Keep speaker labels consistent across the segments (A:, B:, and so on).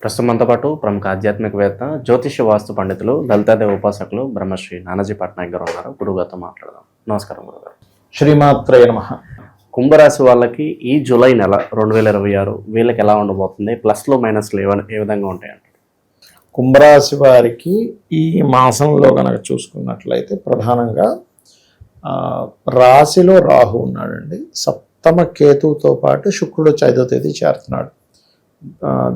A: ప్రస్తుతం మనతో పాటు ప్రముఖ ఆధ్యాత్మికవేత్త, జ్యోతిష్య వాస్తు పండితులు, లలితాదేవి ఉపాసకులు బ్రహ్మశ్రీ నానాజీ పట్నాయక్ గారు ఉన్నారు. గురుగారితో మాట్లాడదాం. నమస్కారం గురుగారు.
B: శ్రీమాత్రేయ నమః.
A: కుంభరాశి వాళ్ళకి ఈ జూలై నెల 2026 వీళ్ళకి ఎలా ఉండబోతుంది? ప్లస్లు మైనస్లు ఏ విధంగా ఉంటాయంట?
B: కుంభరాశి వారికి ఈ మాసంలో కనుక చూసుకున్నట్లయితే ప్రధానంగా రాశిలో రాహు ఉన్నాడండి. సప్తమ కేతువుతో పాటు శుక్రుడు 5వ తేదీ చేరుతున్నాడు.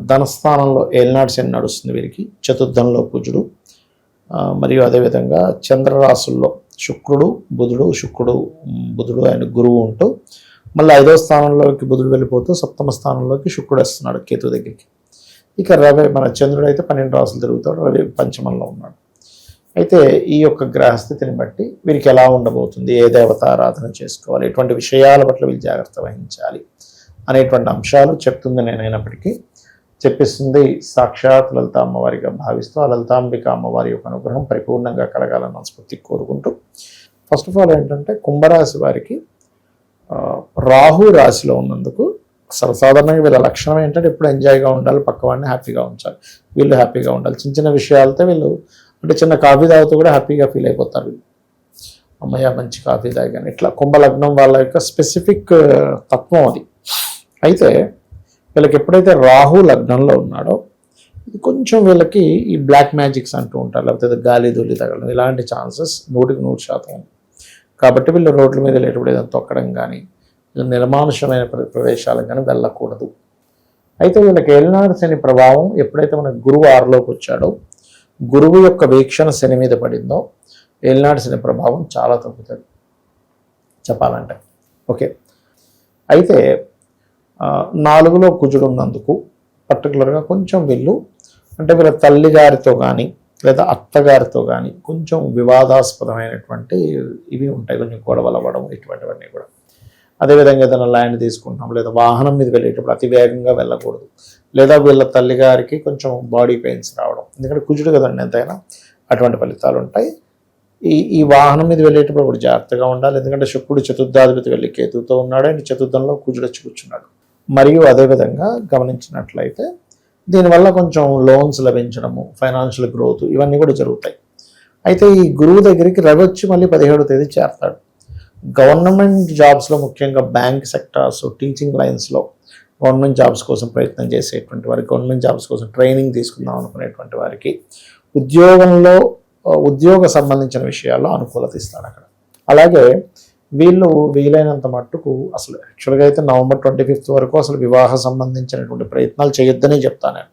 B: ధనస్థానంలో ఏలినాటి శని నడుస్తుంది వీరికి. చతుర్థంలో కుజుడు, మరియు అదేవిధంగా చంద్రరాశుల్లో శుక్రుడు బుధుడు ఆయన గురువు ఉంటూ మళ్ళీ 5వ స్థానంలోకి బుధుడు వెళ్ళిపోతూ సప్తమ స్థానంలోకి శుక్రుడు వస్తున్నాడు కేతు దగ్గరికి. ఇక రవి మన చంద్రుడు అయితే 12 రాశులు తిరుగుతాడు, రవి పంచమంలో ఉన్నాడు. అయితే ఈ యొక్క గ్రహస్థితిని బట్టి వీరికి ఎలా ఉండబోతుంది, ఏ దేవత ఆరాధన చేసుకోవాలి, ఎటువంటి విషయాల పట్ల వీళ్ళు జాగ్రత్త వహించాలి అనేటువంటి అంశాలు చెప్తుంది. నేనైనప్పటికీ చెప్పిస్తుంది సాక్షాత్ లలిత అమ్మవారిగా భావిస్తూ ఆ లలితాంబిక అమ్మవారి యొక్క అనుగ్రహం పరిపూర్ణంగా కలగాలని మనస్ఫూర్తి కోరుకుంటూ, ఫస్ట్ ఆఫ్ ఆల్ ఏంటంటే కుంభరాశి వారికి రాహు రాశిలో ఉన్నందుకు సర్వసాధారణంగా వీళ్ళ లక్షణం ఏంటంటే ఎప్పుడు ఎంజాయ్గా ఉండాలి, పక్కవాడిని హ్యాపీగా ఉంచాలి, వీళ్ళు హ్యాపీగా ఉండాలి. చిన్న చిన్న విషయాలతో వీళ్ళు అంటే చిన్న కాఫీ తాగుతూ కూడా హ్యాపీగా ఫీల్ అయిపోతారు. వీళ్ళు అమ్మయ్య మంచి కాఫీ తాగాను, ఇట్లా కుంభలగ్నం వాళ్ళ యొక్క స్పెసిఫిక్ తత్వం అది. అయితే వీళ్ళకి ఎప్పుడైతే రాహు లగ్నంలో ఉన్నాడో ఇది కొంచెం వీళ్ళకి ఈ బ్లాక్ మ్యాజిక్స్ అంటూ ఉంటారు, లేకపోతే గాలి ధూళి తగలడం ఇలాంటి ఛాన్సెస్ 100% ఉంది. కాబట్టి వీళ్ళు రోడ్ల మీద లేటప్పుడు ఏదైనా తొక్కడం కానీ నిర్మానుషమైన ప్రదేశాలకు కానీ వెళ్ళకూడదు. అయితే వీళ్ళకి ఏలినాటి శని ప్రభావం ఎప్పుడైతే మనకు గురువు 6లోకి వచ్చాడో, గురువు యొక్క వీక్షణ శని మీద పడిందో ఏలినాటి శని ప్రభావం చాలా తగ్గుతుంది చెప్పాలంటే. ఓకే, అయితే 4లో కుజుడు ఉన్నందుకు పర్టికులర్గా కొంచెం వీళ్ళు అంటే వీళ్ళ తల్లిగారితో కానీ లేదా అత్తగారితో కానీ కొంచెం వివాదాస్పదమైనటువంటి ఇవి ఉంటాయి, కొంచెం గొడవలు అవ్వడం ఇటువంటివన్నీ కూడా. అదేవిధంగా ఏదైనా ల్యాండ్ తీసుకుంటాం లేదా వాహనం మీద వెళ్ళేటప్పుడు అతి వేగంగా వెళ్ళకూడదు, లేదా వీళ్ళ తల్లిగారికి కొంచెం బాడీ పెయిన్స్ రావడం, ఎందుకంటే కుజుడు కదండి ఎంతైనా, అటువంటి ఫలితాలు ఉంటాయి. ఈ వాహనం మీద వెళ్ళేటప్పుడు కూడా జాగ్రత్తగా ఉండాలి, ఎందుకంటే శుక్రుడు చతుర్థాధిపతి వెళ్ళి కేతువుతో ఉన్నాడు, ఆయన చతుర్థంలో కుజుడు వచ్చి కూర్చున్నాడు. మరియు అదేవిధంగా గమనించినట్లయితే దీనివల్ల కొంచెం లోన్స్ లభించడము, ఫైనాన్షియల్ గ్రోత్ ఇవన్నీ కూడా జరుగుతాయి. అయితే ఈ గురువు దగ్గరికి రవి వచ్చి మళ్ళీ 17వ తేదీ చేరతాడు. గవర్నమెంట్ జాబ్స్లో ముఖ్యంగా బ్యాంక్ సెక్టార్స్, టీచింగ్ లైన్స్లో గవర్నమెంట్ జాబ్స్ కోసం ప్రయత్నం చేసేటువంటి వారికి, గవర్నమెంట్ జాబ్స్ కోసం ట్రైనింగ్ తీసుకుందాం అనుకునేటువంటి వారికి ఉద్యోగంలో ఉద్యోగ సంబంధించిన విషయాల్లో అనుకూలత ఇస్తాడు అక్కడ. అలాగే వీళ్ళు వీలైనంత మట్టుకు అసలు యాక్చువల్గా అయితే నవంబర్ 25 వరకు అసలు వివాహ సంబంధించినటువంటి ప్రయత్నాలు చేయొద్దనే చెప్తాను నేను.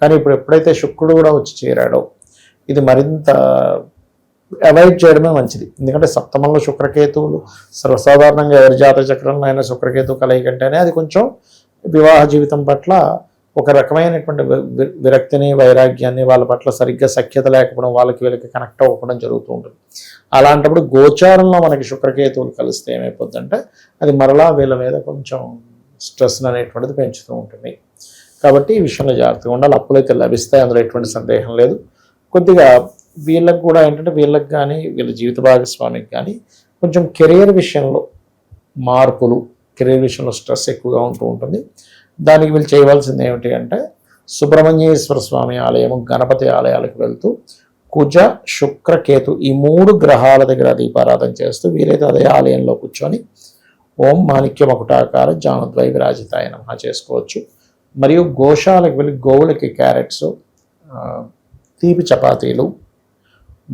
B: కానీ ఇప్పుడు ఎప్పుడైతే శుక్రుడు కూడా వచ్చి చేరాడో ఇది మరింత అవాయిడ్ చేయడమే మంచిది. ఎందుకంటే సప్తమంలో శుక్రకేతువులు సర్వసాధారణంగా ఎవరి జాతక చక్రంలో అయినా శుక్రకేతు కలయికంటేనే అది కొంచెం వివాహ జీవితం పట్ల ఒక రకమైనటువంటి విరక్తిని, వైరాగ్యాన్ని, వాళ్ళ పట్ల సరిగ్గా సఖ్యత లేకపోవడం, వాళ్ళకి వీళ్ళకి కనెక్ట్ అవ్వడం జరుగుతూ ఉంటుంది. అలాంటప్పుడు గోచారంలో మనకి శుక్రకేతువులు కలిస్తే ఏమైపోద్దంటే అది మరలా వీళ్ళ మీద కొంచెం స్ట్రెస్ అనేటువంటిది పెంచుతూ ఉంటుంది. కాబట్టి ఈ విషయంలో జాగ్రత్తగా ఉండాలి. అప్పులైతే లభిస్తాయి, అందులో ఎటువంటి సందేహం లేదు. కొద్దిగా వీళ్ళకి కూడా ఏంటంటే వీళ్ళకి కానీ వీళ్ళ జీవిత భాగస్వామికి కానీ కొంచెం కెరీర్ విషయంలో మార్పులు, కెరీర్ విషయంలో స్ట్రెస్ ఎక్కువగా ఉంటూ ఉంటుంది. దానికి వీళ్ళు చేయవలసింది ఏమిటి అంటే సుబ్రహ్మణ్యేశ్వర స్వామి ఆలయము, గణపతి ఆలయాలకు వెళ్తూ కుజ శుక్ర కేతు ఈ 3 గ్రహాల దగ్గర దీపారాధన చేస్తూ వీలైతే అదే ఆలయంలో కూర్చొని ఓం మాణిక్య మకుటాకార జానుద్వై విరాజితాయ నమః చేసుకోవచ్చు. మరియు గోశాలకు వెళ్ళి గోవులకి క్యారెట్స్, తీపి చపాతీలు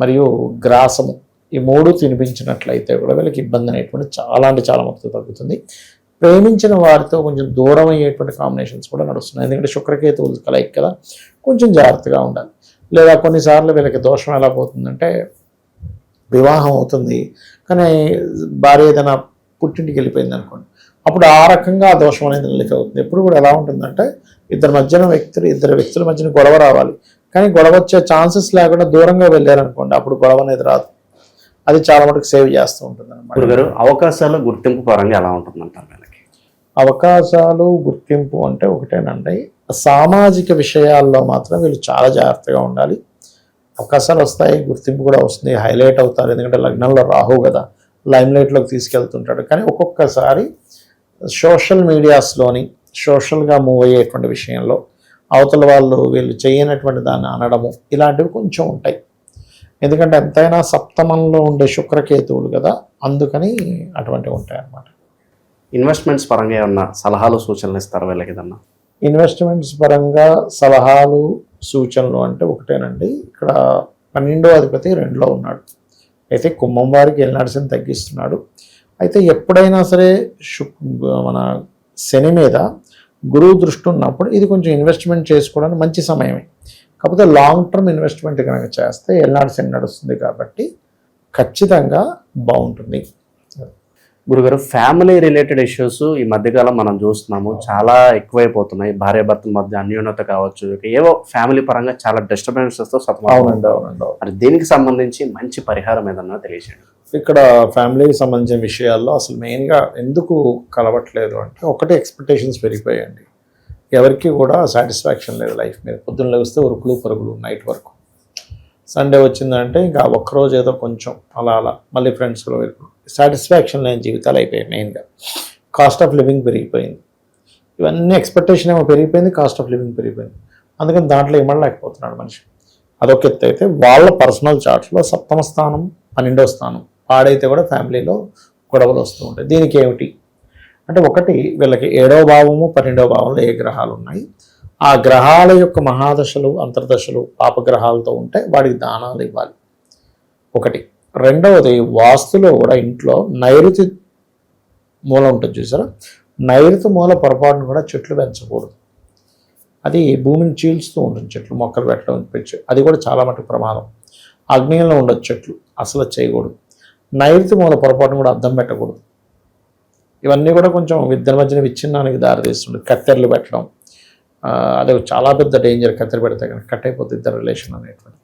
B: మరియు గ్రాసము ఈ 3 తినిపించినట్లయితే కూడా వీళ్ళకి ఇబ్బంది అనేటువంటి చాలా అంటే చాలా మొత్తం తగ్గుతుంది. ప్రేమించిన వారితో కొంచెం దూరం అయ్యేటువంటి కాంబినేషన్స్ కూడా నడుస్తున్నాయి, ఎందుకంటే శుక్రకేతువులు కలయిక కదా, కొంచెం జాగ్రత్తగా ఉండాలి. లేదా కొన్నిసార్లు వీళ్ళకి దోషం ఎలా పోతుందంటే వివాహం అవుతుంది కానీ భార్య ఏదైనా పుట్టింటికి వెళ్ళిపోయింది అనుకోండి, అప్పుడు ఆ రకంగా ఆ దోషం అనేది నిలిక అవుతుంది. ఎప్పుడు కూడా ఎలా ఉంటుందంటే ఇద్దరు వ్యక్తుల మధ్యన గొడవ రావాలి, కానీ గొడవ వచ్చే ఛాన్సెస్ లేకుండా దూరంగా వెళ్ళారనుకోండి అప్పుడు గొడవ అనేది రాదు. అది చాలా మటుకు సేవ్ చేస్తూ ఉంటుంది అన్నమాట.
A: అవకాశాలు గుర్తింపు పరంగా ఎలా ఉంటుందంటారు? వీళ్ళకి
B: అవకాశాలు గుర్తింపు అంటే ఒకటేనండి, సామాజిక విషయాల్లో మాత్రం వీళ్ళు చాలా జాగ్రత్తగా ఉండాలి. అవకాశాలు వస్తాయి, గుర్తింపు కూడా వస్తుంది, హైలైట్ అవుతారు, ఎందుకంటే లగ్నంలో రాహు కదా, లైమ్లైట్లోకి తీసుకెళ్తుంటాడు. కానీ ఒక్కొక్కసారి సోషల్ మీడియాస్లోని సోషల్గా మూవ్ అయ్యేటువంటి విషయంలో అవతల వాళ్ళు వీళ్ళు చేయనటువంటి దాన్ని అనడము ఇలాంటివి కొంచెం ఉంటాయి. ఎందుకంటే ఎంతైనా సప్తమంలో ఉండే శుక్రకేతువులు కదా, అందుకని అటువంటివి ఉంటాయి అన్నమాట.
A: ఇన్వెస్ట్మెంట్స్ పరంగా ఏమన్నా సలహాలు సూచనలు ఇస్తారా వీళ్ళకి ఏదన్నా?
B: ఇన్వెస్ట్మెంట్స్ పరంగా సలహాలు సూచనలు అంటే ఒకటేనండి. ఇక్కడ 12వ అధిపతి 2లో ఉన్నాడు. అయితే కుంభం వారికి ఏలినాటి తగ్గిస్తున్నాడు. అయితే ఎప్పుడైనా సరే మన శని మీద గురువు దృష్టి ఉన్నప్పుడు ఇది కొంచెం ఇన్వెస్ట్మెంట్ చేసుకోవడానికి మంచి సమయమే. కాకపోతే లాంగ్ టర్మ్ ఇన్వెస్ట్మెంట్ కనుక చేస్తే ఏలినాటి శని నడుస్తుంది కాబట్టి ఖచ్చితంగా బాగుంటుంది.
A: గురుగారు, ఫ్యామిలీ రిలేటెడ్ ఇష్యూస్ ఈ మధ్యకాలం మనం చూస్తున్నాము, చాలా ఎక్కువైపోతున్నాయి. భార్యాభర్తల మధ్య అన్యోన్యత కావచ్చు, ఏవో ఫ్యామిలీ పరంగా చాలా డిస్టర్బెన్సెస్తో
B: అవునండి.
A: మరి దీనికి సంబంధించి మంచి పరిహారం ఏదన్నా తెలియజేయండి.
B: ఇక్కడ ఫ్యామిలీకి సంబంధించిన విషయాల్లో అసలు మెయిన్గా ఎందుకు కలవట్లేదు అంటే, ఒకటి ఎక్స్పెక్టేషన్స్ పెరిగిపోయాయండి. ఎవరికి కూడా సాటిస్ఫాక్షన్ లేదు లైఫ్ మీద. పొద్దున్న లేస్తే ఉరుకులు పరుగులు నైట్ వరకు. సండే వచ్చిందంటే ఇంకా ఒక్కరోజు ఏదో కొంచెం అలా మళ్ళీ ఫ్రెండ్స్లో వెళ్ళి సాటిస్ఫాక్షన్ లేని జీవితాలు అయిపోయాయి. మెయిన్గా కాస్ట్ ఆఫ్ లివింగ్ పెరిగిపోయింది. ఇవన్నీ ఎక్స్పెక్టేషన్ ఏమో పెరిగిపోయింది, కాస్ట్ ఆఫ్ లివింగ్ పెరిగిపోయింది. అందుకని దాంట్లో ఇమ్మడలేకపోతున్నాడు మనిషి. అదొక ఎత్తు. అయితే వాళ్ళ పర్సనల్ చార్ట్స్లో 7వ స్థానం 12వ స్థానం పాడైతే కూడా ఫ్యామిలీలో గొడవలు వస్తూ ఉంటాయి. దీనికి ఏమిటి అంటే, ఒకటి వీళ్ళకి 7వ భావము 12వ భావంలో ఏ గ్రహాలు ఉన్నాయి, ఆ గ్రహాల యొక్క మహాదశలు అంతర్దశలు పాపగ్రహాలతో ఉంటే వాడికి దానాలు ఇవ్వాలి ఒకటి. రెండవది, వాస్తులో కూడా ఇంట్లో నైరుతి మూల ఉంటుంది చూసారా, నైరుతి మూల పొరపాటును కూడా చెట్లు పెంచకూడదు. అది భూమిని చీల్చుతూ ఉంటుంది చెట్లు, మొక్కలు పెట్టడం పెంచు, అది కూడా చాలా మటుకు ప్రమాదం. ఆగ్నేయంలో ఉండొచ్చు చెట్లు, అసలు చేయకూడదు. నైరుతి మూల పొరపాటును కూడా అద్దం పెట్టకూడదు. ఇవన్నీ కూడా కొంచెం ఇద్దరి మధ్యన విచ్ఛిన్నానికి దారితీస్తుంది. కత్తెరలు పెట్టడం, అది చాలా పెద్ద డేంజర్. కత్తెర పెడితే కనుక కట్ అయిపోతుంది ఇద్దరు రిలేషన్ అనేటువంటి.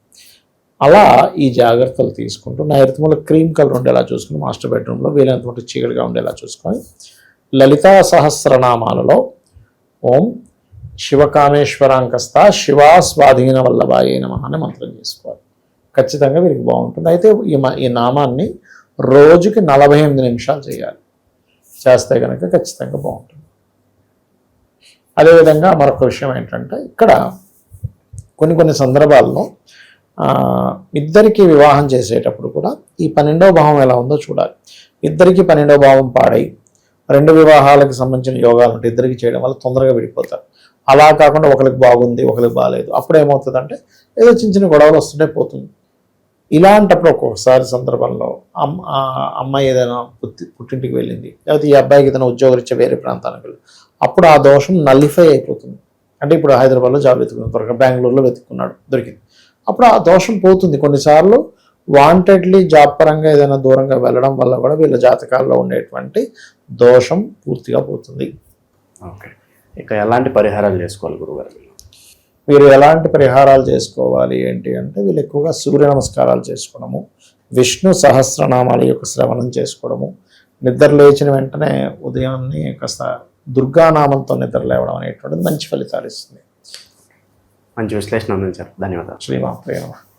B: అలా ఈ జాగ్రత్తలు తీసుకుంటూ నైరుతి మూల క్రీమ్ కలర్ ఉండేలా చూసుకుని మాస్టర్ బెడ్రూమ్లో వీలైనంత చీకటిగా ఉండేలా చూసుకొని లలితా సహస్రనామాలలో ఓం శివకామేశ్వరాంకస్త శివా స్వాధీన వల్లభాయ నమః అనే మంత్రం చేసుకోవాలి. ఖచ్చితంగా వీరికి బాగుంటుంది. అయితే ఈ నామాన్ని రోజుకి 48 నిమిషాలు చేయాలి. చేస్తే కనుక ఖచ్చితంగా బాగుంటుంది. అదేవిధంగా మరొక విషయం ఏంటంటే, ఇక్కడ కొన్ని సందర్భాల్లో ఇద్దరికి వివాహం చేసేటప్పుడు కూడా ఈ 12వ భావం ఎలా ఉందో చూడాలి. ఇద్దరికి 12వ భావం పాడై 2 వివాహాలకు సంబంధించిన యోగాలు ఉంటే ఇద్దరికి చేయడం వల్ల తొందరగా విడిపోతారు. అలా కాకుండా ఒకరికి బాగుంది ఒకరికి బాగాలేదు, అప్పుడు ఏమవుతుందంటే ఏదో చిన్న గొడవలు వస్తుంటే పోతుంది. ఇలాంటప్పుడు ఒక్కొక్కసారి సందర్భంలో అమ్మాయి ఏదైనా పుట్టింటికి వెళ్ళింది, లేకపోతే ఈ అబ్బాయికి ఏదైనా ఉద్యోగరీత్యా వేరే ప్రాంతానికి వెళ్ళి, అప్పుడు ఆ దోషం నల్లిఫై అయిపోతుంది. అంటే ఇప్పుడు హైదరాబాద్లో జాబ్ వెతుకున్నాడు, త్వరగా బెంగళూరులో వెతుక్కున్నాడు, దొరికింది, అప్పుడు ఆ దోషం పోతుంది. కొన్నిసార్లు వాంటెడ్లీ జాబ్ పరంగా ఏదైనా దూరంగా వెళ్ళడం వల్ల కూడా వీళ్ళ జాతకాల్లో ఉండేటువంటి దోషం పూర్తిగా పోతుంది.
A: ఓకే, ఇక ఎలాంటి పరిహారాలు చేసుకోవాలి గురుగారు?
B: వీరు ఎలాంటి పరిహారాలు చేసుకోవాలి ఏంటి అంటే, వీళ్ళు ఎక్కువగా సూర్య నమస్కారాలు చేసుకోవడము, విష్ణు సహస్రనామాల యొక్క శ్రవణం చేసుకోవడము, నిద్ర లేచిన వెంటనే ఉదయాన్నే కాస్త దుర్గానామంతో నిద్ర లేవడం అనేటువంటిది మంచి ఫలితాలు ఇస్తుంది.
A: మంచి విశ్లేషణ అందించారు, ధన్యవాదాలు.
B: శ్రీమాత్రే నమః.